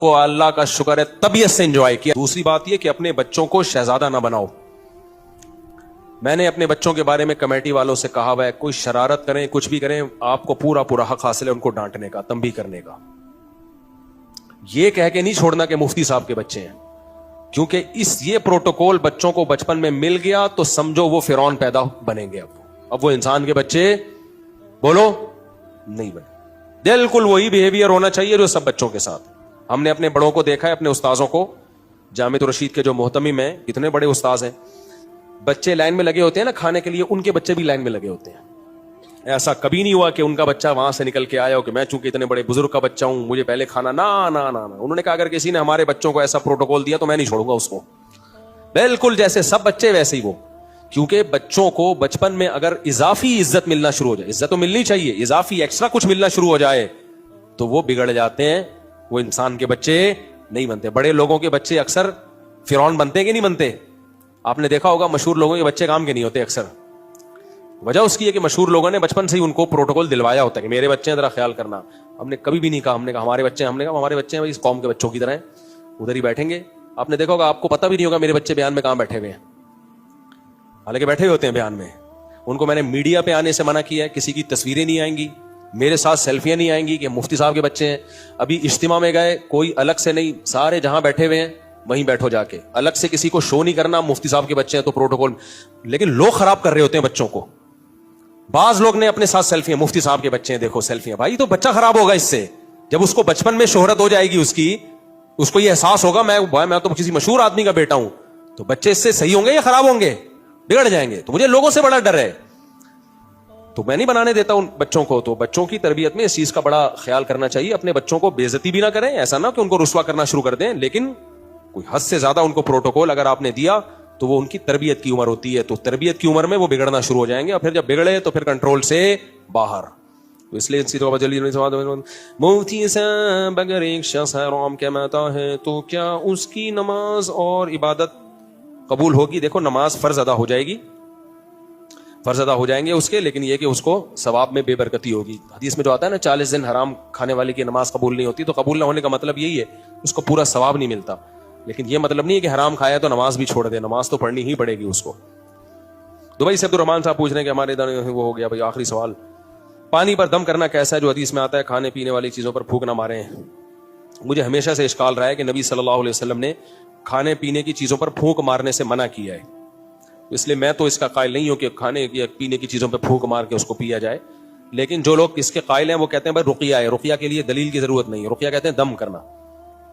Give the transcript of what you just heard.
کو اللہ کا شکر ہے طبیعت سے انجوائے کیا. دوسری بات یہ کہ اپنے بچوں کو شہزادہ نہ بناؤ. میں نے اپنے بچوں کے بارے میں کمیٹی والوں سے کہا ہوا ہے کوئی شرارت کریں کچھ بھی کریں آپ کو پورا پورا حق حاصل ہے ان کو ڈانٹنے کا, تنبیہ کرنے کا. یہ کہہ کے نہیں چھوڑنا کہ مفتی صاحب کے بچے ہیں, کیونکہ یہ پروٹوکول بچوں کو بچپن میں مل گیا تو سمجھو وہ فرعون پیدا بنیں گے. اب وہ انسان کے بچے بولو نہیں بنے. بالکل وہی بیہیویئر ہونا چاہیے جو سب بچوں کے ساتھ. ہم نے اپنے بڑوں کو دیکھا ہے, اپنے استاذوں کو, جامعۃ الرشید کے جو محتمم ہیں اتنے بڑے استاذ ہیں, بچے لائن میں لگے ہوتے ہیں نا کھانے کے لیے, ان کے بچے بھی لائن میں لگے ہوتے ہیں. ایسا کبھی نہیں ہوا کہ ان کا بچہ وہاں سے نکل کے آیا ہو کہ میں چونکہ اتنے بڑے بزرگ کا بچہ ہوں مجھے پہلے کھانا. نا انہوں نے کہا اگر کسی نے ہمارے بچوں کو ایسا پروٹوکول دیا تو میں نہیں چھوڑوں گا اس کو. بالکل جیسے سب بچے ویسے ہی وہ, کیونکہ بچوں کو بچپن میں اگر اضافی عزت ملنا شروع ہو جائے, عزت تو ملنی چاہیے, اضافی ایکسٹرا کچھ ملنا شروع ہو جائے تو وہ بگڑ جاتے ہیں, وہ انسان کے بچے نہیں بنتے. بڑے لوگوں کے بچے اکثر فرعون بنتے ہیں کہ نہیں بنتے؟ آپ نے دیکھا ہوگا مشہور لوگوں کے بچے کام کے نہیں ہوتے اکثر. وجہ اس کی ہے کہ مشہور لوگوں نے بچپن سے ہی ان کو پروٹوکول دلوایا ہوتا ہے کہ میرے بچے ہیں ذرا خیال کرنا. ہم نے کبھی بھی نہیں کہا, ہم نے کہا ہمارے بچے ہیں, ہم نے کہا ہمارے بچے ہیں اس قوم کے بچوں کی طرح ہیں, ادھر ہی بیٹھیں گے. آپ نے دیکھا ہوگا, آپ کو پتہ بھی نہیں ہوگا میرے بچے بیان میں کہاں بیٹھے ہوئے ہیں, حالانکہ بیٹھے ہوتے ہیں بیان میں. ان کو میں نے میڈیا پہ آنے سے منع کیا ہے, کسی کی تصویریں نہیں آئیں گی, میرے ساتھ سیلفیاں نہیں آئیں گی کہ مفتی صاحب کے بچے ہیں. ابھی اجتماع میں گئے, کوئی الگ سے نہیں, سارے جہاں بیٹھے ہوئے ہیں وہیں بیٹھو جا کے, الگ سے کسی کو شو نہیں کرنا مفتی صاحب کے بچے ہیں تو پروٹوکول. لیکن لوگ خراب کر رہے ہوتے ہیں بچوں کو. بعض لوگ نے اپنے ساتھ سیلفیاں, مفتی صاحب کے بچے ہیں دیکھو سیلفیاں. بھائی تو بچہ خراب ہوگا اس سے. جب اس کو بچپن میں شہرت ہو جائے گی اس کی, اس کو یہ احساس ہوگا میں تو کسی مشہور آدمی کا بیٹا ہوں, تو بچے اس سے صحیح ہوں گے یا خراب ہوں گے؟ بگڑ جائیں گے. تو مجھے لوگوں سے بڑا ڈر ہے, تو میں نہیں بنانے دیتا ان بچوں کو. تو بچوں کی تربیت میں اس چیز کا بڑا خیال کرنا چاہیے. اپنے بچوں کو بے عزتی بھی نہ کریں, ایسا نہ کہ ان کو رسوا کرنا شروع کر دیں, لیکن کوئی حد سے زیادہ ان کو پروٹوکول اگر آپ نے دیا تو وہ ان کی تربیت کی عمر ہوتی ہے, تو تربیت کی عمر میں وہ بگڑنا شروع ہو جائیں گے, اور پھر جب بگڑے تو پھر کنٹرول سے باہر. تو اس لیے مفتی صاحب اگر ایک شخص حرام کماتا ہے تو کیا اس کی نماز اور عبادت قبول ہوگی؟ دیکھو نماز فرض ادا ہو جائے گی, فرض ادا ہو جائیں گے اس کے, لیکن یہ کہ اس کو ثواب میں بے برکتی ہوگی. حدیث میں جو آتا ہے نا 40 دن حرام کھانے والے کی نماز قبول نہیں ہوتی, تو قبول نہ ہونے کا مطلب یہی ہے اس کو پورا ثواب نہیں ملتا. لیکن یہ مطلب نہیں ہے کہ حرام کھایا تو نماز بھی چھوڑ دے, نماز تو پڑھنی ہی پڑے گی اس کو. دبئی سے عبد الرحمان صاحب پوچھ رہے ہیں کہ ہمارے ادھر وہ ہو گیا بھائی آخری سوال, پانی پر دم کرنا کیسا ہے جو حدیث میں آتا ہے کھانے پینے والی چیزوں پر پھونک نہ مارے ہیں؟ مجھے ہمیشہ سے اشکال رہا ہے کہ نبی صلی اللہ علیہ وسلم نے کھانے پینے کی چیزوں پر پھونک مارنے سے منع کیا ہے, اس لیے میں تو اس کا قائل نہیں ہوں کہ کھانے یا پینے کی چیزوں پہ پھونک مار کے اس کو پیا جائے. لیکن جو لوگ اس کے قائل ہیں وہ کہتے ہیں بھائی رقیہ ہے, رقیہ کے لیے دلیل کی ضرورت نہیں ہے, رقیہ کہتے ہیں دم کرنا.